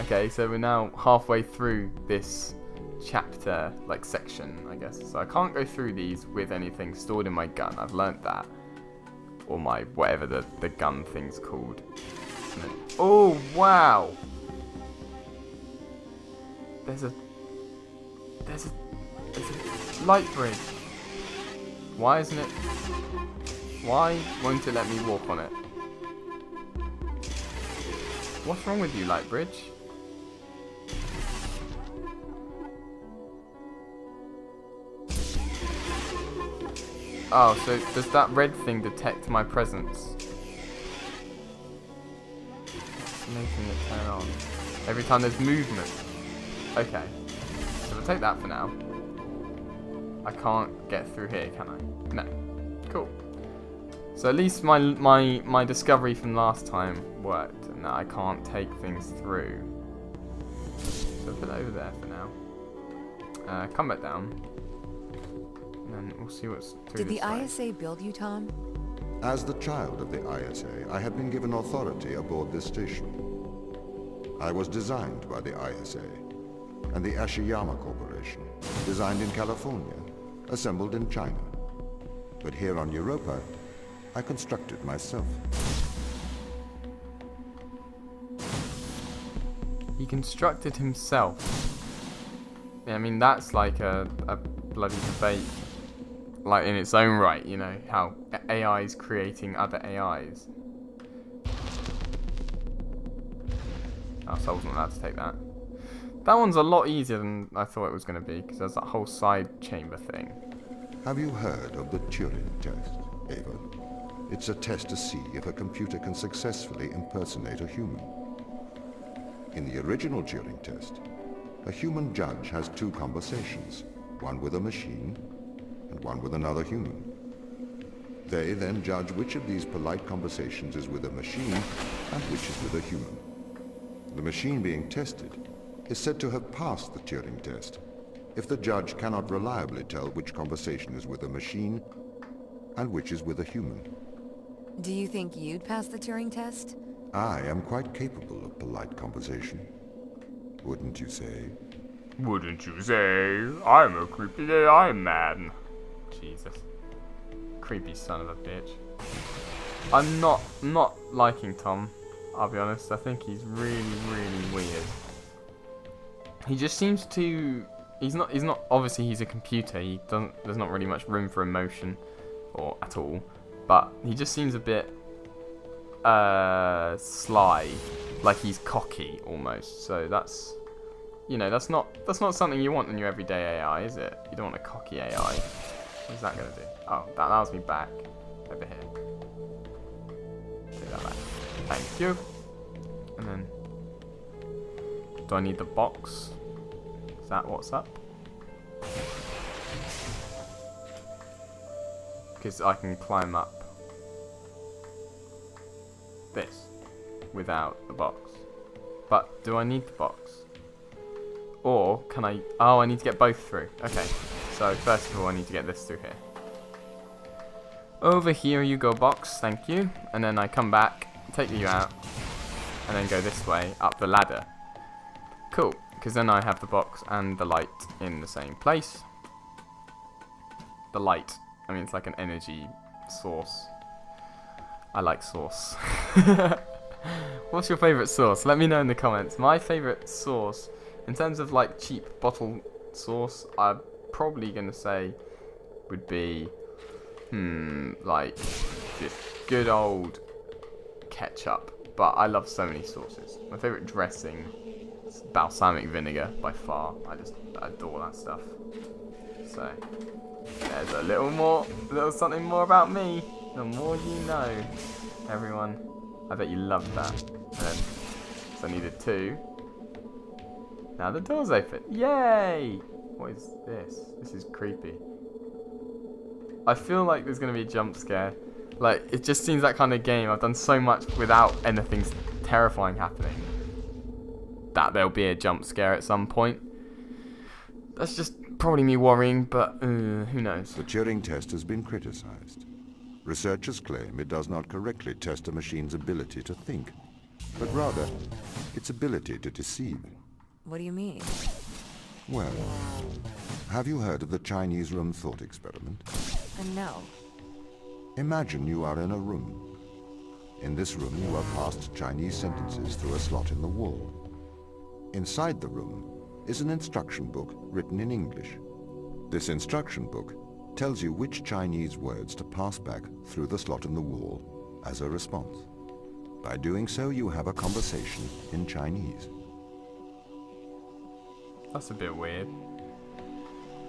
Okay, so we're now halfway through this chapter, like section, I guess. So I can't go through these with anything stored in my gun. I've learnt that. Or my, whatever the gun thing's called. Then, oh, wow! There's a light bridge. Why isn't it? Why won't it let me walk on it? What's wrong with you, light bridge? Oh, so does that red thing detect my presence? It's making it turn on every time there's movement. Okay, so we'll take that for now. I can't get through here, can I? No. Cool. So at least my discovery from last time worked, and that I can't take things through. So put it over there for now. Come back down. And then we'll see what's through Did the this way. ISA build you, Tom? As the child of the ISA, I had been given authority aboard this station. I was designed by the ISA and the Ashiyama Corporation, designed in California, assembled in China. But here on Europa, I constructed myself. He constructed himself. Yeah, I mean, that's like a bloody debate. Like, in its own right, you know, how AI is creating other AIs. Oh, so I wasn't allowed to take that. That one's a lot easier than I thought it was going to be, because there's that whole side chamber thing. Have you heard of the Turing test, Ava? It's a test to see if a computer can successfully impersonate a human. In the original Turing test, a human judge has two conversations, one with a machine and one with another human. They then judge which of these polite conversations is with a machine and which is with a human. The machine being tested is said to have passed the Turing test if the judge cannot reliably tell which conversation is with a machine and which is with a human. Do you think you'd pass the Turing test? I am quite capable of polite conversation. Wouldn't you say? Wouldn't you say? I'm a creepy AI man. Jesus. Creepy son of a bitch. I'm not liking Tom, I'll be honest. I think he's really, really weird. He just seems to... He's not obviously he's a computer. There's not really much room for emotion or at all. But he just seems a bit sly, like he's cocky almost. So that's, you know, that's not something you want in your everyday AI, is it? You don't want a cocky AI. What's that gonna do? Oh, that allows me back over here. Take that back. Thank you. And then, do I need the box? Is that what's up? Because I can climb up this without the box. But do I need the box? Or can I... Oh, I need to get both through. Okay. So first of all, I need to get this through here. Over here you go, box. Thank you. And then I come back, take you out, and then go this way up the ladder. Cool. Because then I have the box and the light in the same place. The light. I mean, it's like an energy source. I like sauce. What's your favourite sauce? Let me know in the comments. My favourite sauce, in terms of like cheap bottle sauce, I'm probably going to say would be, like just good old ketchup. But I love so many sauces. My favourite dressing is balsamic vinegar by far. I just adore that stuff. So... there's a little something more about me. The more you know, everyone. I bet you loved that. And then, so I needed two. Now the door's open. Yay! What is this? This is creepy. I feel like there's going to be a jump scare. Like, it just seems that kind of game. I've done so much without anything terrifying happening, that there'll be a jump scare at some point. That's just probably me worrying, but who knows? The Turing test has been criticized. Researchers claim it does not correctly test a machine's ability to think. but rather its ability to deceive. What do you mean? Well, have you heard of the Chinese room thought experiment? No. Imagine you are in a room. In this room you are passed Chinese sentences through a slot in the wall. Inside the room is an instruction book written in English. This instruction book tells you which Chinese words to pass back through the slot in the wall as a response. By doing so, you have a conversation in Chinese. That's a bit weird.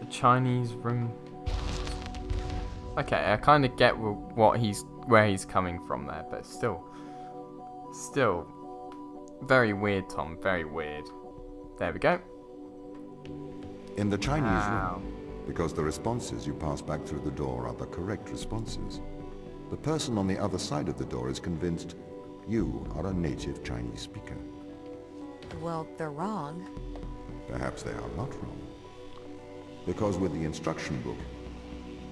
The Chinese room. Okay, I kind of get where he's coming from there, but still, very weird, Tom. Very weird. There we go. In the Chinese Wow. room, because the responses you pass back through the door are the correct responses, the person on the other side of the door is convinced you are a native Chinese speaker. Well, they're wrong. Perhaps they are not wrong. Because with the instruction book,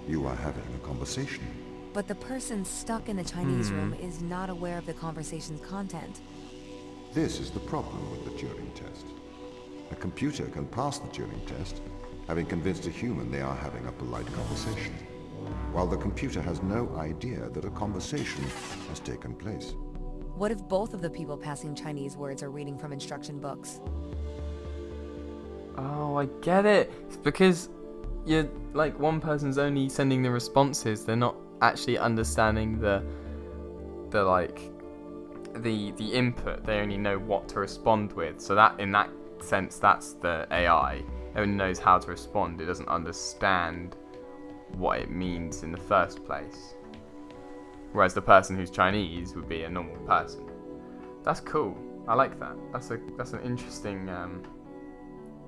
you are having a conversation. But the person stuck in the Chinese room is not aware of the conversation's content. This is the problem with the Turing test. A computer can pass the Turing test, having convinced a human they are having a polite conversation, while the computer has no idea that a conversation has taken place. What if both of the people passing Chinese words are reading from instruction books? Oh, I get it. It's because you're like one person's only sending the responses. They're not actually understanding the input. They only know what to respond with. So that in that sense, that's the AI. It only knows how to respond. It doesn't understand what it means in the first place. Whereas the person who's Chinese would be a normal person. That's cool. I like that. That's an interesting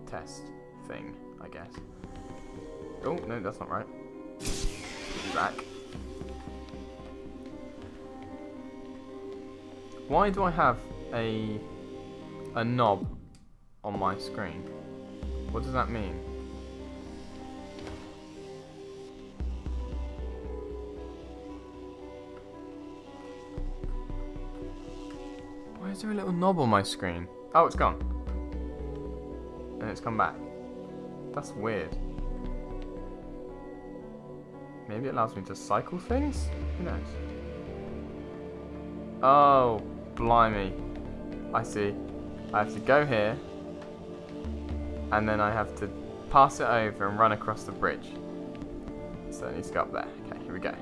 test thing, I guess. Oh no, that's not right. Put you back. Why do I have a knob on my screen? What does that mean? Why is there a little knob on my screen? Oh, it's gone. And it's come back. That's weird. Maybe it allows me to cycle things? Who knows? Oh, blimey. I see. I have to go here. And then I have to pass it over and run across the bridge. So it needs to go up there. Okay, here we go.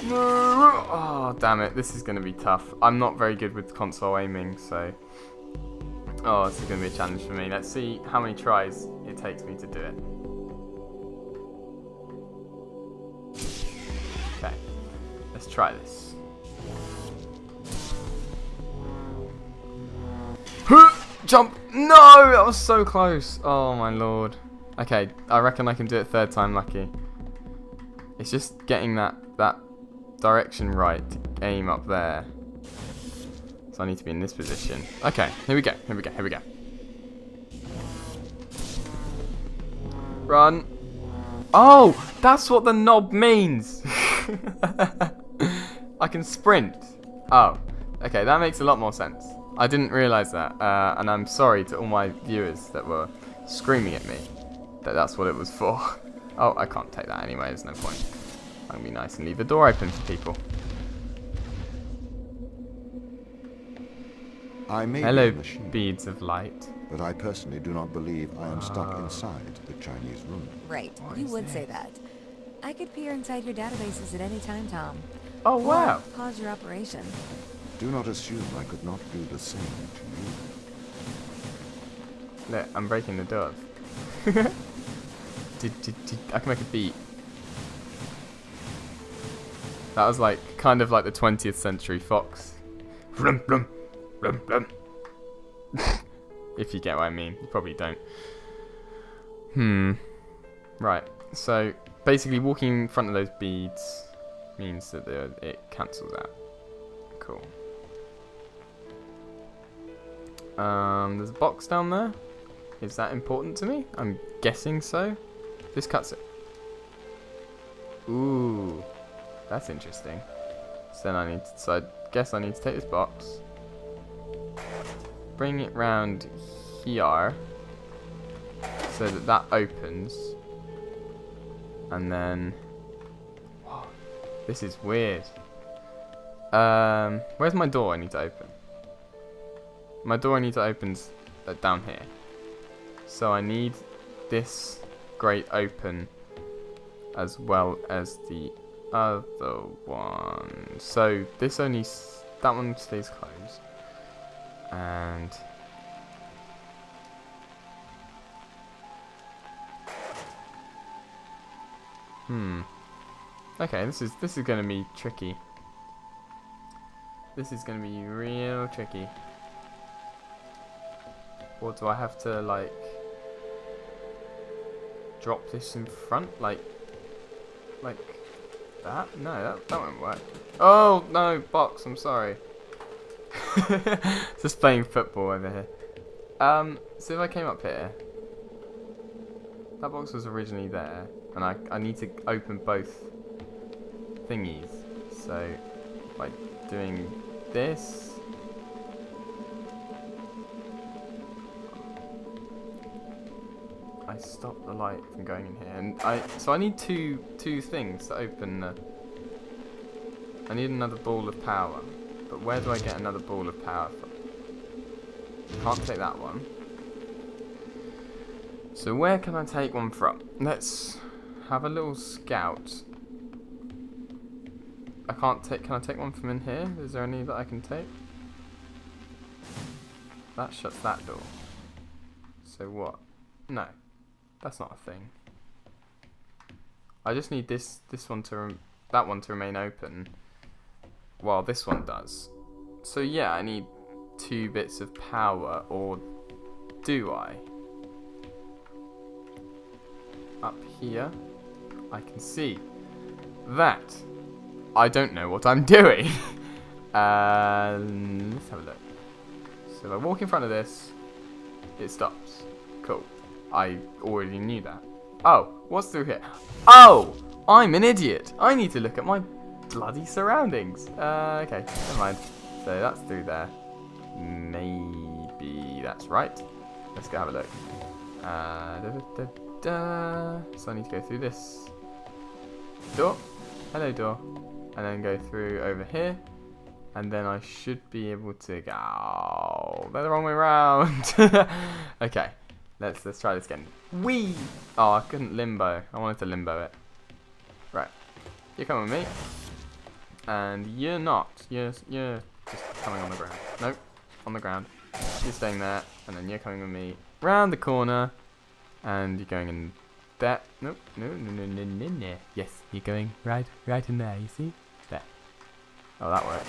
Oh, damn it. This is going to be tough. I'm not very good with console aiming, so... Oh, this is going to be a challenge for me. Let's see how many tries it takes me to do it. Okay. Let's try this. Jump! No! That was so close. Oh, my lord. Okay, I reckon I can do it third time lucky. It's just getting that direction right to aim up there. So I need to be in this position. Okay, here we go. Run. Oh, that's what the knob means. I can sprint. Oh, okay, that makes a lot more sense. I didn't realise that, and I'm sorry to all my viewers that were screaming at me that that's what it was for. Oh, I can't take that anyway, there's no point. I'm going to be nice and leave the door open for people. I may Hello, be a machine, beads of light. but I personally do not believe I am stuck inside the Chinese room. Right, What you is would say this? that. I could peer inside your databases at any time, Tom. Oh, Or wow. pause your operation. Do not assume I could not do the same to you. Look, I'm breaking the doors. I can make a beat. That was like, kind of like the 20th century fox. Blum, blum, blum, blum. If you get what I mean. You probably don't. Right. So, basically walking in front of those beads means that it cancels out. Cool. There's a box down there. Is that important to me? I'm guessing so. This cuts it. Ooh. That's interesting. So then I guess I need to take this box, bring it round here, so that opens, and then, whoa, this is weird. Where's my door I need to open? My door I need to open's down here. So I need this grate open as well as the other one. So this only, that one stays closed. And okay, this is gonna be tricky. This is gonna be real tricky. Or do I have to like drop this in front like that? No, that won't work. Oh no, box, I'm sorry. Just playing football over here. So if I came up here, that box was originally there, and I need to open both thingies. So by doing this, I stop the light from going in here, and so I need two things to open the. I need another ball of power, but where do I get another ball of power from? Can't take that one. So where can I take one from? Let's have a little scout. I can't take. Can I take one from in here? Is there any that I can take? That shuts that door. So what? No. That's not a thing. I just need this one that one to remain open while this one does. So yeah, I need 2 bits of power, or do I? Up here, I can see that I don't know what I'm doing. Let's have a look. So if I walk in front of this, it stops. Cool. I already knew that. Oh, what's through here? Oh, I'm an idiot. I need to look at my bloody surroundings. Okay, never mind. So that's through there. Maybe that's right. Let's go have a look. So I need to go through this door. Hello, door. And then go through over here. And then I should be able to go. Oh, they're the wrong way around. Okay. Let's try this again. Whee! Oh, I couldn't limbo. I wanted to limbo it. Right. You're coming with me. And you're not. You're just coming on the ground. Nope. On the ground. You're staying there. And then you're coming with me round the corner. And you're going in there. Nope. No. Yes, you're going right in there, you see? There. Oh, that worked.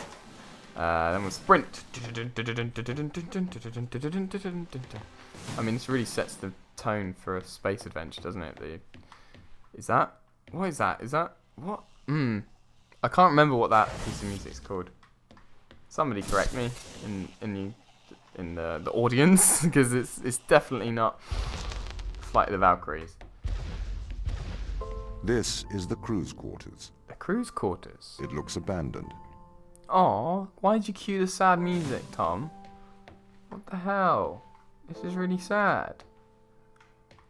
Then we'll sprint. I mean, this really sets the tone for a space adventure, doesn't it? Is that? What is that? Is that what? I can't remember what that piece of music's called. Somebody correct me in the audience, because it's definitely not Flight of the Valkyries. This is the crew's quarters. The crew's quarters. It looks abandoned. Aw, why'd you cue the sad music, Tom? What the hell? This is really sad.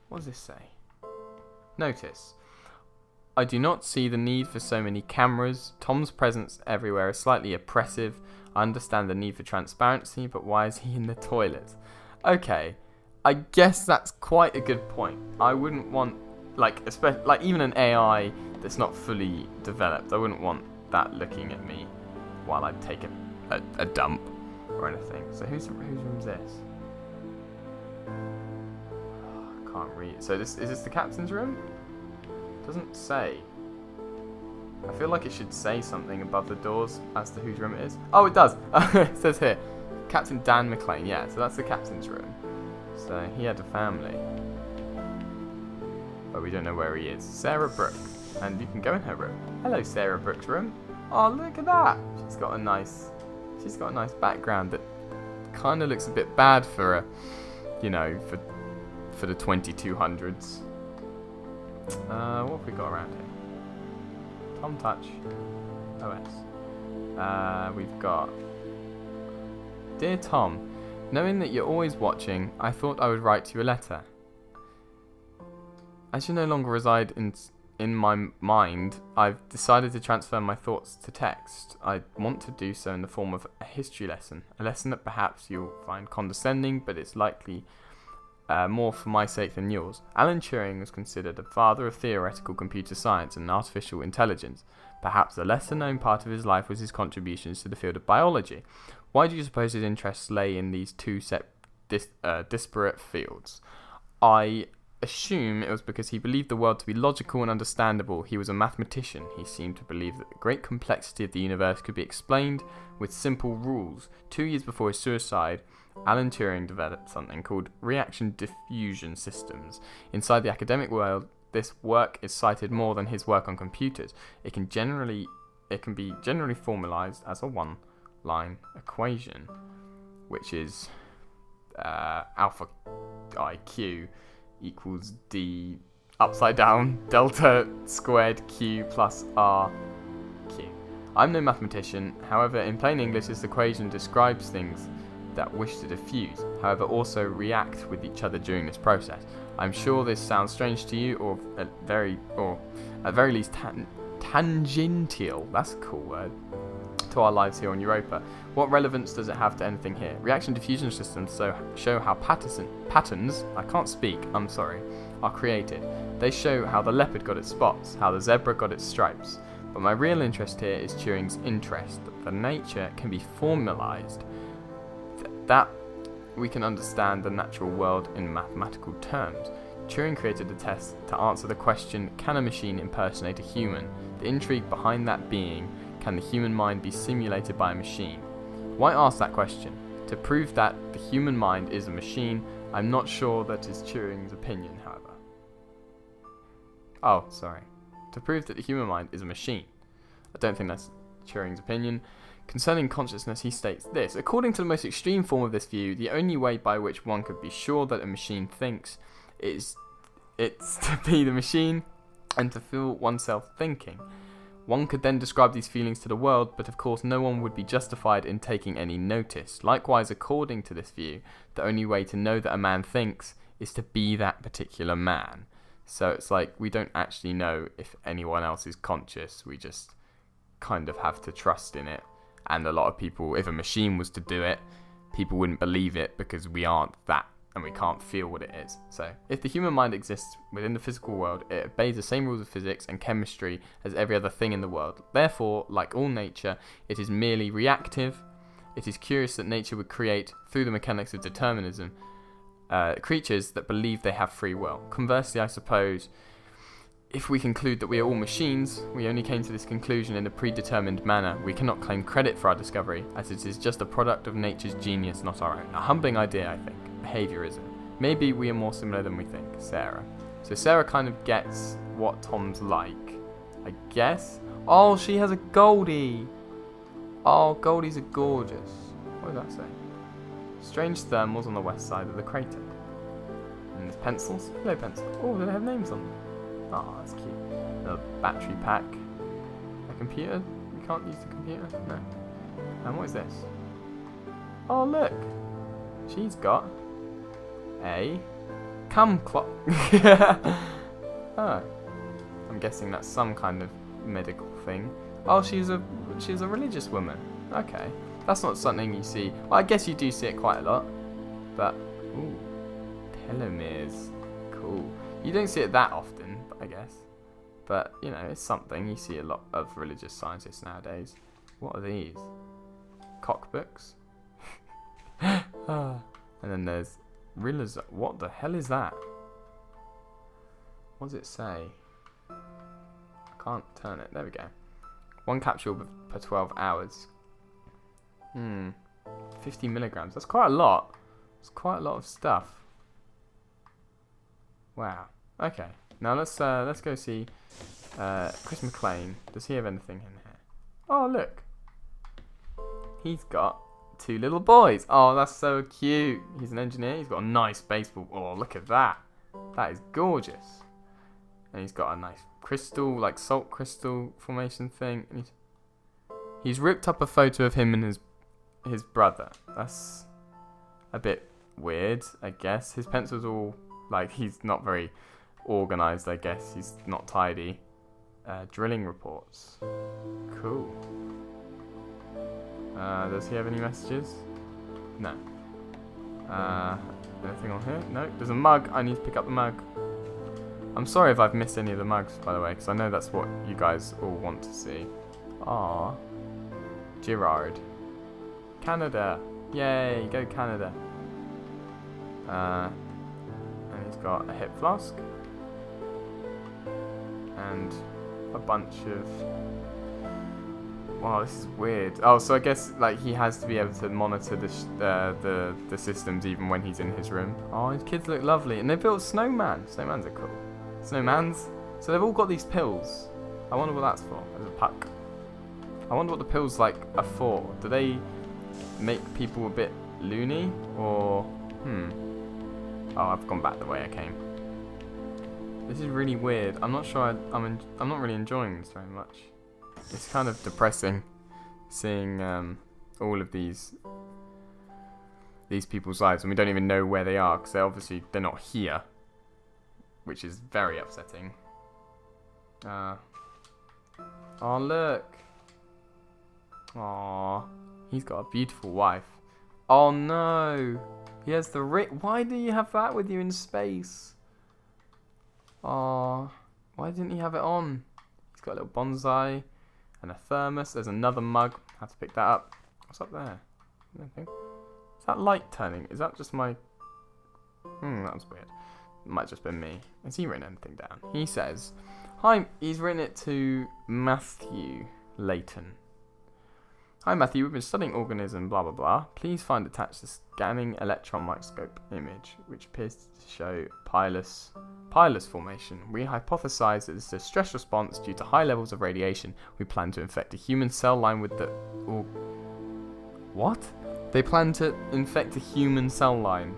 What does this say? Notice. I do not see the need for so many cameras. Tom's presence everywhere is slightly oppressive. I understand the need for transparency, but why is he in the toilet? Okay, I guess that's quite a good point. I wouldn't want, like even an AI that's not fully developed, I wouldn't want that looking at me while I take a dump or anything. So whose room's this? Oh, I can't read. So is this the captain's room? Doesn't say. I feel like it should say something above the doors as to whose room it is. Oh, it does. It says here, Captain Dan McLean. Yeah, so that's the captain's room. So he had a family, but we don't know where he is. Sarah Brooke, and you can go in her room. Hello, Sarah Brooke's room. Oh, look at that. She's got a nice background that kind of looks a bit bad for a, for the 2200s. What have we got around here? Tom Touch OS. We've got... Dear Tom, knowing that you're always watching, I thought I would write you a letter. As you no longer reside in my mind, I've decided to transfer my thoughts to text. I want to do so in the form of a history lesson. A lesson that perhaps you'll find condescending, but it's likely more for my sake than yours. Alan Turing was considered the father of theoretical computer science and artificial intelligence. Perhaps the lesser-known part of his life was his contributions to the field of biology. Why do you suppose his interests lay in these two disparate fields? I assume it was because he believed the world to be logical and understandable. He was a mathematician. He seemed to believe that the great complexity of the universe could be explained with simple rules. 2 years before his suicide, Alan Turing developed something called reaction diffusion systems. Inside the academic world, this work is cited more than his work on computers. It can be generally formalized as a one-line equation, which is alpha IQ equals D upside down delta squared Q plus R Q. I'm no mathematician, however, in plain English, this equation describes things that wish to diffuse, however also react with each other during this process. I'm sure this sounds strange to you, or at very least tangential, that's a cool word, to our lives here on Europa. What relevance does it have to anything here? Reaction diffusion systems show how patterns, I can't speak, I'm sorry, are created. They show how the leopard got its spots, how the zebra got its stripes. But my real interest here is Turing's interest that the nature can be formalized, that we can understand the natural world in mathematical terms. Turing created a test to answer the question, can a machine impersonate a human? The intrigue behind that being, can the human mind be simulated by a machine? Why ask that question? To prove that the human mind is a machine. I'm not sure that is Turing's opinion, however. Oh, sorry. To prove that the human mind is a machine. I don't think that's Turing's opinion. Concerning consciousness, he states this: according to the most extreme form of this view, the only way by which one could be sure that a machine thinks is it's to be the machine and to feel oneself thinking. One could then describe these feelings to the world, but of course no one would be justified in taking any notice. Likewise, according to this view, the only way to know that a man thinks is to be that particular man. So it's like we don't actually know if anyone else is conscious, we just kind of have to trust in it. And a lot of people, if a machine was to do it, people wouldn't believe it because we aren't that and we can't feel what it is. So, if the human mind exists within the physical world, it obeys the same rules of physics and chemistry as every other thing in the world. Therefore, like all nature, it is merely reactive. It is curious that nature would create, through the mechanics of determinism, creatures that believe they have free will. Conversely, I suppose, if we conclude that we are all machines, we only came to this conclusion in a predetermined manner. We cannot claim credit for our discovery, as it is just a product of nature's genius, not our own. A humbling idea, I think. Behaviorism. Maybe we are more similar than we think. Sarah. So Sarah kind of gets what Tom's like, I guess. Oh, she has a Goldie. Oh, Goldies are gorgeous. What does that say? Strange thermals on the west side of the crater. And there's pencils. Hello, pencils. Oh, do they have names on them? Oh, that's cute. A battery pack. A computer? You can't use the computer? No. And what is this? Oh, look. She's got a cam clock. Oh. I'm guessing that's some kind of medical thing. Oh, she's a religious woman. Okay. That's not something you see. Well, I guess you do see it quite a lot. But, ooh. Telomeres. Cool. You don't see it that often, I guess. But, you know, it's something. You see a lot of religious scientists nowadays. What are these? Cockbooks? And then there's what the hell is that? What does it say? I can't turn it. There we go. 1 capsule per 12 hours. 50 milligrams. That's quite a lot. It's quite a lot of stuff. Wow. Okay. Now let's go see Chris McLean. Does he have anything in here? Oh, look. He's got 2 little boys. Oh, that's so cute. He's an engineer. He's got a nice baseball. Oh, look at that. That is gorgeous. And he's got a nice crystal, like salt crystal formation thing. And He's ripped up a photo of him and his brother. That's a bit weird, I guess. His pencil's all, like, he's not very organised, I guess. He's not tidy. Drilling reports. Cool. Does he have any messages? No. Anything on here? No. There's a mug. I need to pick up the mug. I'm sorry if I've missed any of the mugs, by the way, because I know that's what you guys all want to see. Ah, Gerard. Canada. Yay, go Canada. And he's got a hip flask. And a bunch of... Wow, this is weird. Oh, so I guess like he has to be able to monitor the systems even when he's in his room. Oh, his kids look lovely, and they built snowman. Snowmans are cool. Snowmans. So they've all got these pills. I wonder what that's for. As a puck. I wonder what the pills like are for. Do they make people a bit loony, or Oh, I've gone back the way I came. This is really weird. I'm not sure. I'm not really enjoying this very much. It's kind of depressing seeing all of these people's lives, and we don't even know where they are because they're not here, which is very upsetting. Oh look! Aw, he's got a beautiful wife. Oh no, he has the Why do you have that with you in space? Aw, why didn't he have it on? He's got a little bonsai. And a thermos. There's another mug. I have to pick that up. What's up there? Nothing. Is that light turning? Is that just my... that was weird. It might just been me. Has he written anything down? He says... Hi, he's written it to Matthew Layton. Hi Matthew, we've been studying organism, blah blah blah. Please find attached the scanning electron microscope image, which appears to show pilus formation. We hypothesize that this is a stress response due to high levels of radiation. We plan to infect a human cell line with the... What? They plan to infect a human cell line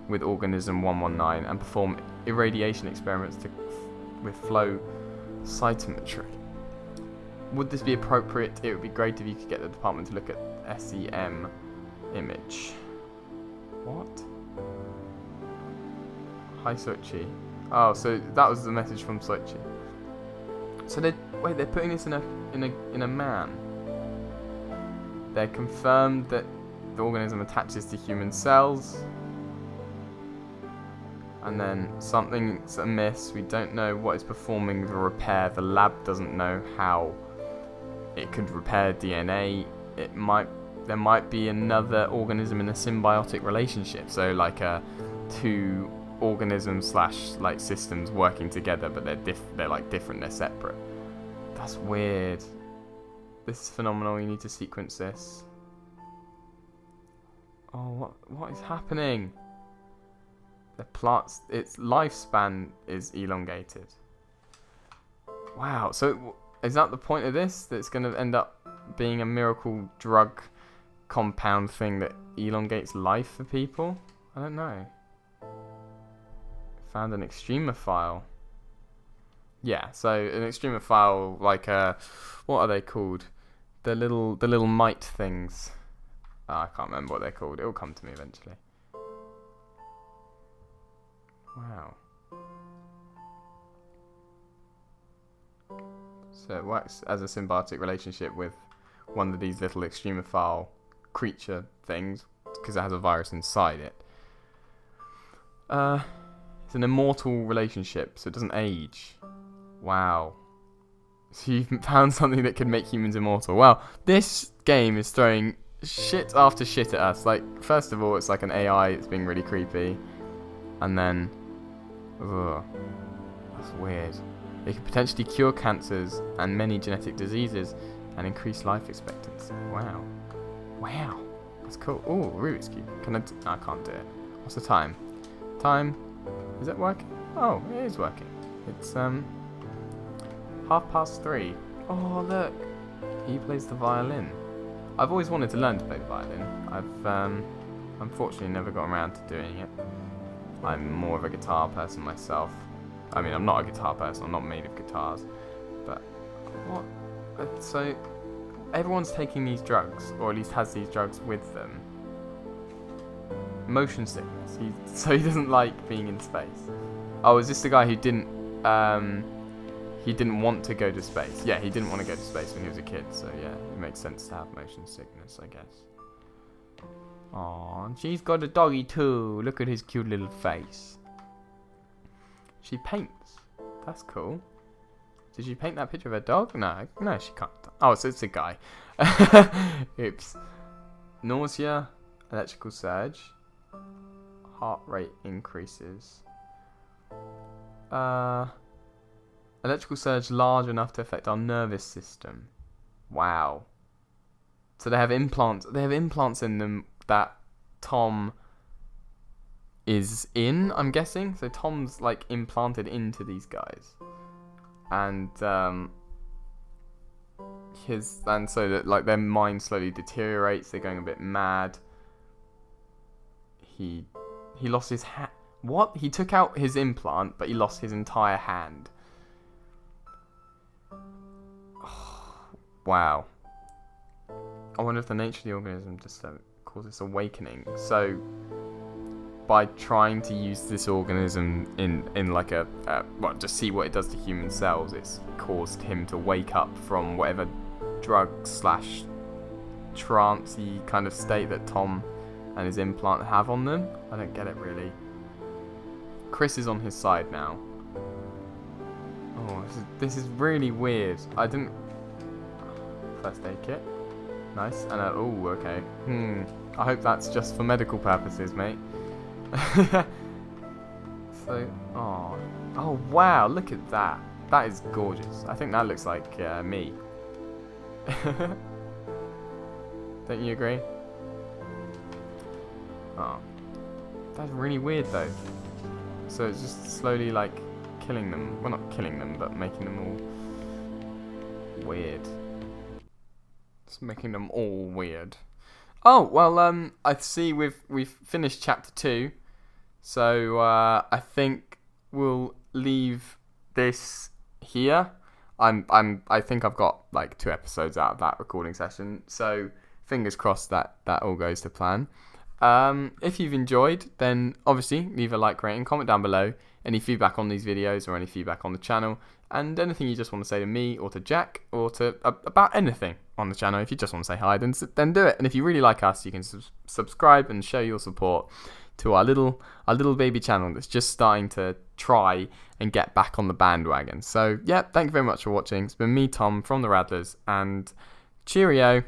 with organism 119 and perform irradiation experiments with flow cytometry. Would this be appropriate? It would be great if you could get the department to look at SEM image. What? Hi Sochi. Oh, so that was the message from Sochi. So they're putting this in a man. They're confirmed that the organism attaches to human cells. And then something's amiss. We don't know what is performing the repair. The lab doesn't know how it could repair DNA. There might be another organism in a symbiotic relationship. So like two organisms / like systems working together, but they're like different. They're separate. That's weird. This is phenomenal. You need to sequence this. Oh, what is happening? The plant's its lifespan is elongated. Wow. So is that the point of this? That it's going to end up being a miracle drug compound thing that elongates life for people? I don't know. Found an extremophile. Yeah, so an extremophile, like what are they called? The little mite things. Oh, I can't remember what they're called. It'll come to me eventually. Wow. So it works as a symbiotic relationship with one of these little extremophile creature things because it has a virus inside it. It's an immortal relationship, so it doesn't age. Wow. So you've found something that can make humans immortal. Wow, this game is throwing shit after shit at us. Like, first of all, it's like an AI, it's being really creepy. And then... ugh, that's weird. It could potentially cure cancers and many genetic diseases and increase life expectancy. Wow. Wow. That's cool. Ooh, Rubik's Cube. Can I... no, I can't do it. What's the time? Time... is it working? Oh, it is working. It's, 3:30. Oh, look. He plays the violin. I've always wanted to learn to play the violin. I've, unfortunately never got around to doing it. I'm more of a guitar person myself. I mean, I'm not a guitar person. I'm not made of guitars. But, what? So, everyone's taking these drugs, or at least has these drugs with them. Motion sickness. So he doesn't like being in space. Oh, is this the guy who didn't want to go to space? Yeah, he didn't want to go to space when he was a kid. So yeah, it makes sense to have motion sickness, I guess. Aw, she's got a doggy too. Look at his cute little face. She paints. That's cool. Did she paint that picture of a dog? No, she can't. Oh, so it's a guy. Oops. Nausea, electrical surge, heart rate increases. Electrical surge large enough to affect our nervous system. Wow. So they have implants. They have implants in them that Tom is in, I'm guessing. So Tom's like implanted into these guys. And so that like their mind slowly deteriorates. They're going a bit mad. He lost his hand. What? He took out his implant, but he lost his entire hand. Wow. I wonder if the nature of the organism just causes awakening. So by trying to use this organism in like just see what it does to human cells, it's caused him to wake up from whatever drug / trancey kind of state that Tom and his implant have on them. I don't get it really. Chris is on his side now. Oh, this is really weird. I didn't. First aid kit. Nice. And oh, okay. I hope that's just for medical purposes, mate. So, oh wow, look at that. That is gorgeous. I think that looks like me. Don't you agree? Oh, that's really weird though. So it's just slowly like killing them. Well, not killing them, but making them all weird. Just making them all weird. Oh, well, I see we've finished chapter 2. So, I think we'll leave this here. I think I've got like 2 episodes out of that recording session. So, fingers crossed that all goes to plan. If you've enjoyed, then obviously leave a like, rating, comment down below. Any feedback on these videos or any feedback on the channel. And anything you just want to say to me or to Jack or to about anything on the channel. If you just want to say hi, then do it. And if you really like us, you can subscribe and show your support to our little baby channel that's just starting to try and get back on the bandwagon. So yeah, thank you very much for watching. It's been me, Tom, from the Radlers, and cheerio.